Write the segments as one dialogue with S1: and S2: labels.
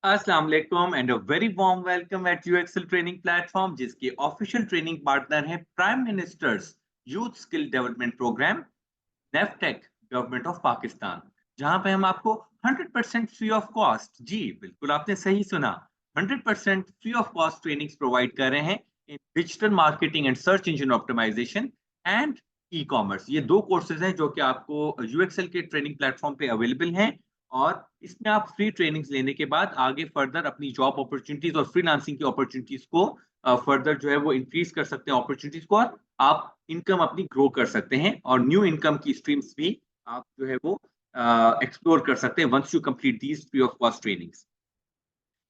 S1: अस्सलाम वालेकुम and a very warm welcome at UXL training platform जिसके ऑफिशियल ट्रेनिंग पार्टनर है prime minister's youth skill development program NAVTTC government of Pakistan, जहां पे हम आपको 100% फ्री ऑफ कॉस्ट, जी बिल्कुल आपने सही सुना, 100% free of cost trainings provide कर रहे हैं in digital marketing and search engine optimisation and e commerce. ये दो कोर्सेज हैं जो कि आपको यूएक्सएल के ट्रेनिंग प्लेटफॉर्म पे अवेलेबल हैं और इसमें आप फ्री ट्रेनिंग्स लेने के बाद आगे फर्दर अपनी जॉब अपॉर्चुनिटीज और फ्रीलांसिंग की अपॉर्चुनिटीज को फर्दर जो है वो इंक्रीज कर सकते हैं अपॉर्चुनिटीज को, और आप इनकम अपनी ग्रो कर सकते हैं और न्यू इनकम की स्ट्रीम्स भी आप जो है वो एक्सप्लोर कर सकते हैं once you complete these free of cost trainings.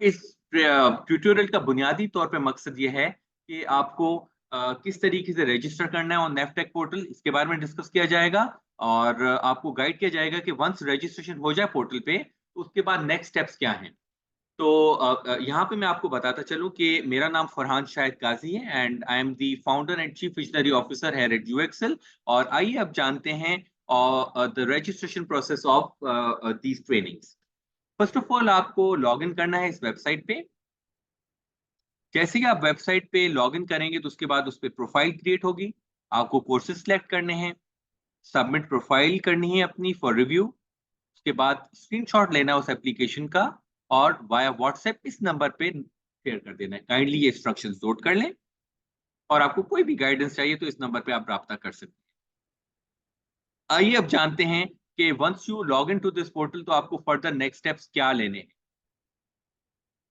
S1: इस ट्यूटोरियल का बुनियादी तौर पे मकसद ये है कि आपको किस तरीके से रजिस्टर करना है ऑन नेफ्टेक पोर्टल, इसके बारे में डिस्कस किया जाएगा और आपको गाइड किया जाएगा कि वंस रजिस्ट्रेशन हो जाए पोर्टल पे तो उसके बाद नेक्स्ट स्टेप्स क्या हैं। तो यहाँ पे मैं आपको बताता चलूँ कि मेरा नाम फरहान शाहिद काजी है and I am the founder and chief visionary officer है एट यूएक्सएल। और आइए अब जानते हैं the registration process of these trainings. First of all आपको लॉग इन करना है इस वेबसाइट पे। जैसे ही आप वेबसाइट पे लॉग इन करेंगे तो उसके बाद उस पर प्रोफाइल क्रिएट होगी। आपको कोर्सेज सेलेक्ट करने हैं, सबमिट प्रोफाइल करनी है अपनी फॉर रिव्यू। उसके बाद स्क्रीनशॉट लेना है उस एप्लीकेशन का और वाया व्हाट्सएप इस नंबर पे शेयर कर देना है। काइंडली ये इंस्ट्रक्शंस नोट कर लें और आपको कोई भी गाइडेंस चाहिए तो इस नंबर पे आप राब्ता कर सकते हैं। आइए अब जानते हैं कि once you log in to this portal तो आपको फर्दर नेक्स्ट स्टेप्स क्या लेने हैं।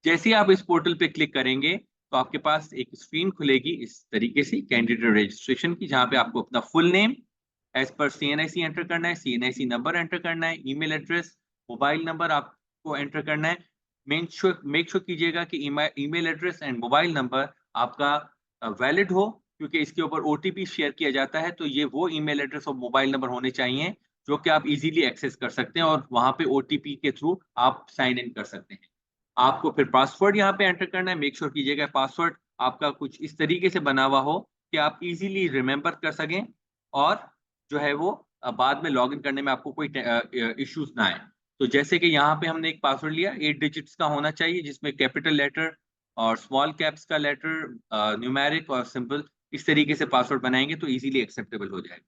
S1: जैसे ही आप इस पोर्टल पे क्लिक करेंगे तो आपके पास एक स्क्रीन खुलेगी इस तरीके से कैंडिडेट रजिस्ट्रेशन की, जहां पे आपको अपना full name as per CNIC enter करना है, सीएनआईसी नंबर एंटर करना है, ईमेल एड्रेस, मोबाइल नंबर आपको एंटर करना है। मेक श्योर कीजिएगा कि email address and mobile number आपका वैलिड हो, क्योंकि इसके ऊपर ओटीपी शेयर किया जाता है। तो ये वो ईमेल एड्रेस और मोबाइल नंबर होने चाहिए जो कि आप इजीली एक्सेस कर सकते हैं और वहां पे ओटीपी के थ्रू आप साइन इन कर सकते हैं। आपको फिर पासवर्ड यहाँ पे एंटर करना है। मेक श्योर कीजिएगा पासवर्ड आपका कुछ इस तरीके से बना हुआ हो कि आप इजीली रिमेंबर कर सकें और जो है वो बाद में लॉगिन करने में आपको कोई इश्यूज ना आए। तो जैसे कि यहाँ पे हमने एक पासवर्ड लिया 8 डिजिट्स का होना चाहिए, जिसमें कैपिटल लेटर और स्मॉल कैप्स का लेटर, न्यूमेरिक और सिंपल, इस तरीके से पासवर्ड बनाएंगे तो इजीली एक्सेप्टेबल हो जाएगा।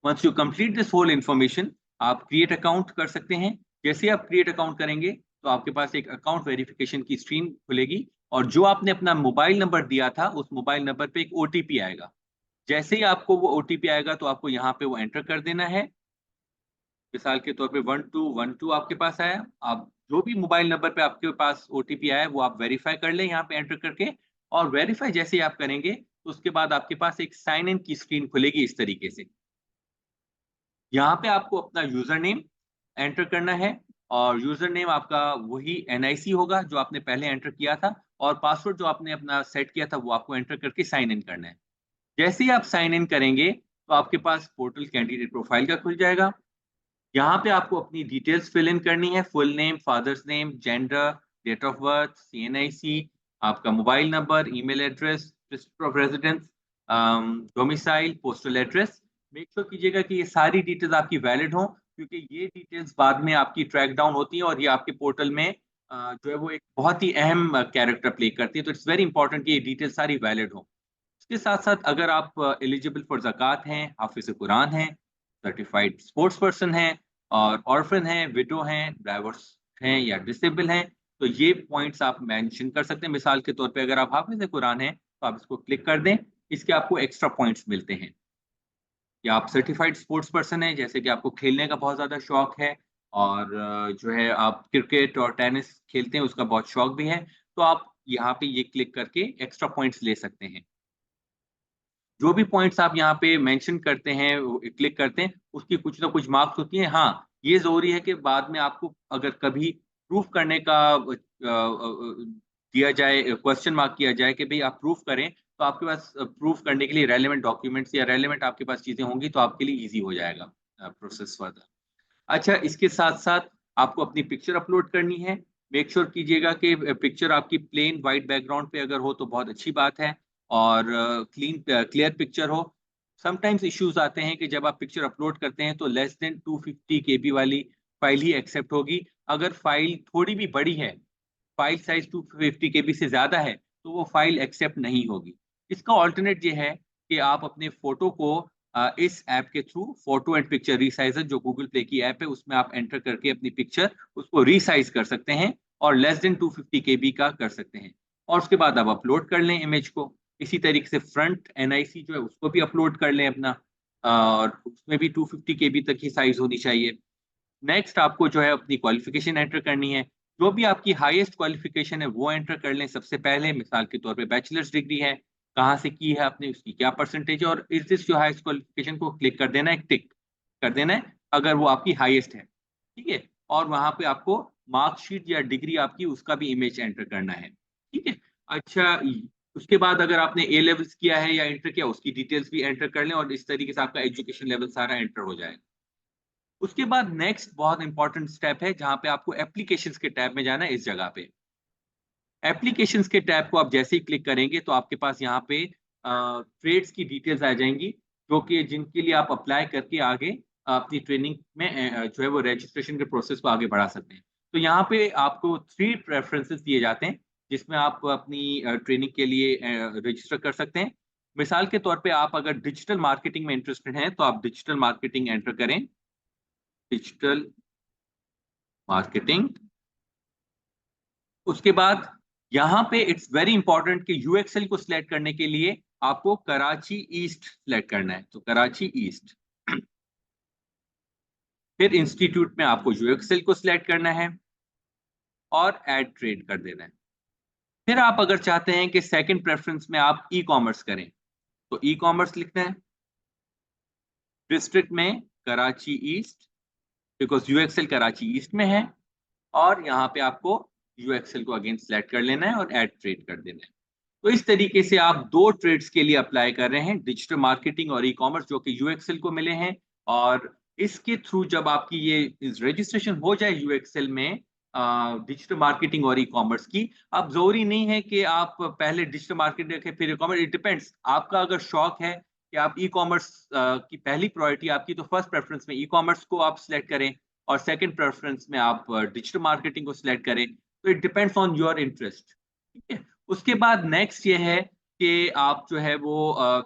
S1: Once you complete this whole information आप क्रिएट अकाउंट कर सकते हैं। जैसे आप क्रिएट अकाउंट करेंगे तो आपके पास एक अकाउंट वेरिफिकेशन की स्क्रीन खुलेगी और जो आपने अपना मोबाइल नंबर दिया था उस मोबाइल नंबर पे एक ओटीपी आएगा। जैसे ही आपको वो ओटीपी आएगा तो आपको यहाँ पे वो एंटर कर देना है। मिसाल के तौर पे 1212 आपके पास आया। आप जो भी मोबाइल नंबर पे आपके पास ओटीपी आया है वो आप वेरीफाई कर लें यहाँ पे एंटर करके। और वेरीफाई जैसे ही आप करेंगे तो उसके बाद आपके पास एक साइन इन की स्क्रीन खुलेगी इस तरीके से। यहाँ पे आपको अपना यूजर नेम एंटर करना है और यूजर नेम आपका वही एनआईसी होगा जो आपने पहले एंटर किया था, और पासवर्ड जो आपने अपना सेट किया था वो आपको एंटर करके साइन इन करना है। जैसे ही आप साइन इन करेंगे तो आपके पास पोर्टल कैंडिडेट प्रोफाइल का खुल जाएगा। यहाँ पे आपको अपनी डिटेल्स फिल इन करनी है, full name, father's name, gender, date of birth, CNIC, आपका mobile number, email address, district of residence, domicile, postal address. Make sure कीजिएगा कि ये सारी डिटेल्स आपकी वैलिड हों, क्योंकि ये डिटेल्स बाद में आपकी ट्रैक डाउन होती है और ये आपके पोर्टल में जो है वो एक बहुत ही अहम कैरेक्टर प्ले करती है। तो इट्स वेरी इंपॉर्टेंट कि ये डिटेल्स सारी वैलिड हों। इसके साथ साथ अगर आप एलिजिबल फॉर ज़कात हैं, हाफिज़ कुरान हैं, सर्टिफाइड स्पोर्ट्स पर्सन हैं और ऑर्फन हैं, विडो हैं, डाइवोर्स हैं या डिसेबल हैं, तो ये पॉइंट्स आप मेंशन कर सकते हैं। मिसाल के तौर पे अगर आप हाफिज़ कुरान हैं तो आप इसको क्लिक कर दें, इसके आपको एक्स्ट्रा पॉइंट्स मिलते हैं। या आप सर्टिफाइड स्पोर्ट्स पर्सन हैं, जैसे कि आपको खेलने का बहुत ज़्यादा शौक है और जो है आप क्रिकेट और टेनिस खेलते हैं उसका बहुत शौक भी है, तो आप यहाँ पे ये क्लिक करके एक्स्ट्रा पॉइंट्स ले सकते हैं। जो भी पॉइंट्स आप यहाँ पे मेंशन करते हैं, क्लिक करते हैं, उसकी कुछ ना कुछ मार्क्स होती हैं। हाँ, ये ज़रूरी है कि बाद में आपको अगर कभी प्रूफ करने का दिया जाए, क्वेश्चन मार्क किया जाए कि भई आप प्रूफ करें, तो आपके पास प्रूफ करने के लिए रेलेवेंट डॉक्यूमेंट्स या रेलेवेंट आपके पास चीज़ें होंगी तो आपके लिए ईज़ी हो जाएगा प्रोसेस फर्दर। अच्छा, इसके साथ-साथ आपको अपनी पिक्चर अपलोड करनी है। मेक श्योर कीजिएगा कि पिक्चर आपकी प्लेन व्हाइट बैकग्राउंड पे अगर हो तो बहुत अच्छी बात है और क्लियर पिक्चर हो। समटाइम्स इश्यूज़ आते हैं कि जब आप पिक्चर अपलोड करते हैं तो लेस देन 250 केबी वाली फाइल ही एक्सेप्ट होगी। अगर फाइल थोड़ी भी बड़ी है, फाइल साइज 250 केबी से ज्यादा है, तो वो फाइल एक्सेप्ट नहीं होगी। इसका ऑल्टरनेट ये है कि आप अपने फोटो को इस ऐप के through photo and picture resizer, जो गूगल प्ले की ऐप है, उसमें आप एंटर करके अपनी पिक्चर उसको रिसाइज कर सकते हैं और लेस देन 250 केबी का कर सकते हैं। और उसके बाद आप अपलोड कर लें इमेज को। इसी तरीके से फ्रंट एनआईसी जो है उसको भी अपलोड कर लें अपना, और उसमें भी 250 केबी तक ही साइज होनी चाहिए। नेक्स्ट आपको जो है अपनी क्वालिफिकेशन एंटर करनी है। जो भी आपकी हाईएस्ट क्वालिफिकेशन है वो एंटर कर लें सबसे पहले। मिसाल के तौर पे बैचलर्स डिग्री है, कहाँ से की है आपने, उसकी क्या परसेंटेज है, और इस दिस जो हाईएस्ट क्वालिफिकेशन को क्लिक कर देना है, टिक कर देना है अगर वो आपकी हाईएस्ट है। ठीक है, और वहां पे आपको मार्कशीट या डिग्री आपकी उसका भी इमेज एंटर करना है। ठीक है। अच्छा, उसके बाद अगर आपने ए लेवल्स किया है या इंटर किया, उसकी डिटेल्स भी एंटर कर लें और इस तरीके से आपका एजुकेशन लेवल सारा एंटर हो जाएगा। उसके बाद नेक्स्ट बहुत इंपॉर्टेंट स्टेप है जहां पे आपको एप्लीकेशंस के टैब में जाना है। इस जगह पे एप्लीकेशंस के टैब को आप जैसे ही क्लिक करेंगे तो आपके पास यहाँ पे ट्रेड्स की डिटेल्स आ जाएंगी, जो कि जिनके लिए आप अप्लाई करके आगे अपनी ट्रेनिंग में जो है वो रजिस्ट्रेशन के प्रोसेस को आगे बढ़ा सकते हैं। तो यहाँ पे आपको 3 प्रेफरेंसेस दिए जाते हैं जिसमें आप अपनी ट्रेनिंग के लिए रजिस्टर कर सकते हैं। मिसाल के तौर पे आप अगर डिजिटल मार्केटिंग में इंटरेस्टेड हैं तो आप डिजिटल मार्केटिंग एंटर करें, डिजिटल मार्केटिंग। उसके बाद यहाँ पे इट्स वेरी इंपॉर्टेंट कि यूएक्सएल को सिलेक्ट करने के लिए आपको कराची ईस्ट सिलेक्ट करना है, तो कराची ईस्ट। फिर इंस्टीट्यूट में आपको यूएक्सएल को सिलेक्ट करना है और ऐड ट्रेड कर देना है। फिर आप अगर चाहते हैं कि सेकंड प्रेफरेंस में आप ई कॉमर्स करें, तो ई कॉमर्स लिखना है, डिस्ट्रिक्ट में Karachi east, because UXL Karachi east में है, और यहाँ पे आपको यूएक्सएल को अगेन सिलेक्ट कर लेना है और ऐड ट्रेड कर देना है। तो इस तरीके से आप 2 ट्रेड्स के लिए अप्लाई कर रहे हैं, डिजिटल मार्केटिंग और ई कॉमर्स, जो कि यूएक्सएल को मिले हैं। और इसके थ्रू जब आपकी ये रजिस्ट्रेशन हो जाए यूएक्सएल में डिजिटल मार्केटिंग और ई कॉमर्स की, अब जरूरी नहीं है कि आप पहले डिजिटल मार्केटिंग रखें फिर ई कॉमर्स। इट डिपेंड्स, आपका अगर शौक है कि आप ई कॉमर्स की पहली प्रायोरिटी आपकी, तो फर्स्ट प्रेफरेंस में ई कॉमर्स को आप सिलेक्ट करें और सेकंड प्रेफरेंस में आप डिजिटल मार्केटिंग को सिलेक्ट करें। तो it depends on your interest. ठीक है। उसके बाद नेक्स्ट ये है कि आप जो है वो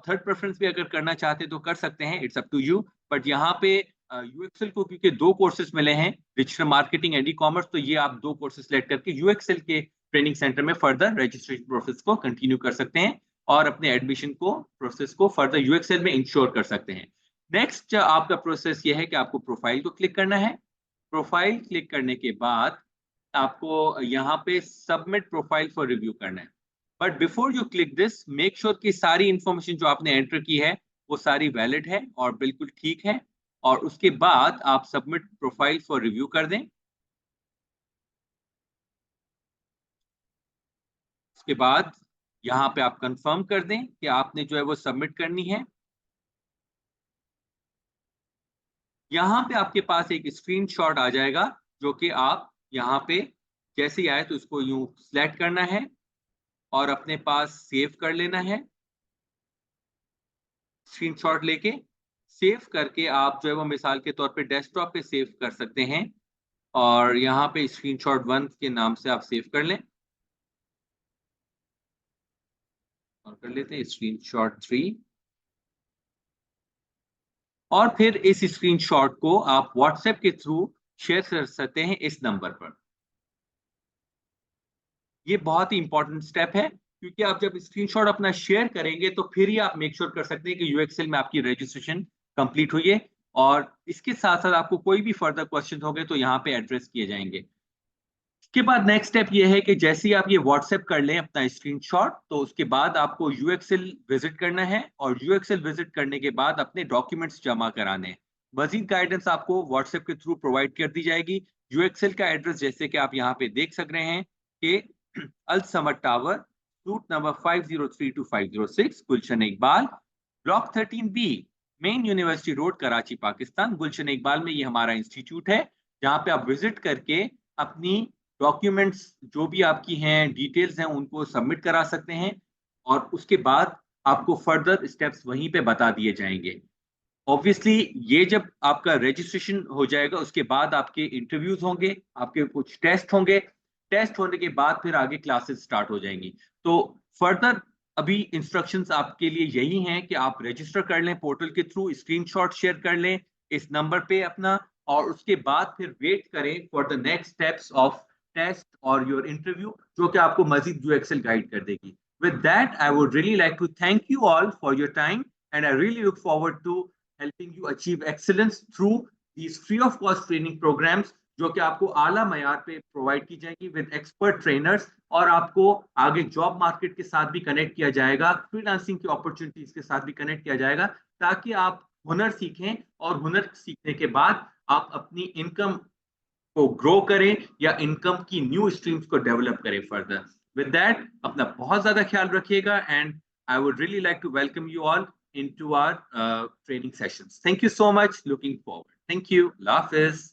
S1: थर्ड प्रेफरेंस भी अगर करना चाहते हैं तो कर सकते हैं, it's up to you. But यहाँ पे यूएक्सएल को क्योंकि 2 कोर्सेज मिले हैं, digital marketing and e commerce, तो ये आप 2 कोर्सेज सेलेक्ट करके यूएक्सएल के ट्रेनिंग सेंटर में फर्दर रजिस्ट्रेशन प्रोसेस को कंटिन्यू कर सकते हैं और अपने एडमिशन को प्रोसेस को फर्दर यूएक्सएल में इंश्योर कर सकते हैं। नेक्स्ट आपका प्रोसेस ये है कि आपको प्रोफाइल को क्लिक करना है। प्रोफाइल क्लिक करने के बाद आपको यहाँ पे सबमिट प्रोफाइल फॉर रिव्यू करना है। But before you click this, make sure कि सारी इंफॉर्मेशन जो आपने एंटर की है वो सारी वैलिड है और बिल्कुल ठीक है, और उसके बाद आप सबमिट प्रोफाइल फॉर रिव्यू कर दें। उसके बाद यहाँ पे आप कंफर्म कर दें कि आपने जो है वो सबमिट करनी है। यहाँ पे आपके पास एक स्क्रीनशॉट आ जाएगा, जो कि आप यहाँ पे जैसे ही आए तो इसको यूं सिलेक्ट करना है और अपने पास सेव कर लेना है। स्क्रीनशॉट लेके सेव करके आप जो है वो मिसाल के तौर पे डेस्कटॉप पे सेव कर सकते हैं, और यहाँ पे स्क्रीनशॉट 1 के नाम से आप सेव कर लें, और कर लेते हैं स्क्रीनशॉट 3। और फिर इस स्क्रीनशॉट को आप व्हाट्सएप के थ्रू शेयर कर सकते हैं इस नंबर पर। ये बहुत ही इंपॉर्टेंट स्टेप है, क्योंकि आप जब स्क्रीनशॉट अपना शेयर करेंगे तो फिर ही आप मेक श्योर कर सकते हैं कि यूएक्सएल में आपकी रजिस्ट्रेशन कंप्लीट हुई है, और इसके साथ साथ आपको कोई भी फर्दर क्वेश्चन होंगे तो यहाँ पे एड्रेस किए जाएंगे। इसके बाद नेक्स्ट स्टेप ये है कि जैसे ही आप ये व्हाट्सएप कर लें अपना स्क्रीनशॉट, तो उसके बाद आपको यूएक्सएल विजिट करना है, और यूएक्सएल विजिट करने के बाद अपने डॉक्यूमेंट्स जमा कराने हैं। मजीद गाइडेंस आपको व्हाट्सएप के थ्रू प्रोवाइड कर दी जाएगी। यूएक्सएल का एड्रेस जैसे कि आप यहाँ पे देख सक रहे हैं कि Al Samad tower, suite number 503 to 506, Gulshan Iqbal, block 13B, main university road, Karachi, Pakistan. Gulshan Iqbal में ये हमारा इंस्टीट्यूट है, जहाँ पे आप विजिट करके अपनी डॉक्यूमेंट्स जो भी आपकी हैं, डिटेल्स हैं, उनको सबमिट करा सकते हैं, और उसके बाद आपको फर्दर स्टेप्स वहीं पे बता दिए जाएंगे। ऑब्वियसली ये जब आपका रजिस्ट्रेशन हो जाएगा उसके बाद आपके इंटरव्यूज होंगे, आपके कुछ टेस्ट होंगे, टेस्ट होने के बाद फिर आगे क्लासेस स्टार्ट हो जाएंगी। तो फर्दर अभी इंस्ट्रक्शंस आपके लिए यही हैं कि आप रजिस्टर कर लें पोर्टल के थ्रू, स्क्रीनशॉट शेयर कर लें इस नंबर पे अपना, और उसके बाद फिर वेट करें for the next steps of test और योर इंटरव्यू, जो कि आपको मजीद जो एक्सेल गाइड कर देगी। With that I would really like to thank you all for your time, and I really look forward to helping you achieve excellence through these free of cost training programs, जो कि आपको आला मयार पे provide की जाएगी with expert trainers, और आपको आगे जॉब मार्केट के साथ भी कनेक्ट किया जाएगा, फ्रीलांसिंग की अपॉर्चुनिटीज के साथ भी कनेक्ट किया जाएगा, ताकि आप हुनर सीखें और हुनर सीखने के बाद आप अपनी इनकम को ग्रो करें या इनकम की न्यू स्ट्रीम्स को डेवलप करें फर्दर। विद दैट अपना बहुत ज्यादा ख्याल रखिएगा, and I would really like to welcome you all into our training sessions. Thank you so much. Looking forward. Thank you. Allah Hafiz.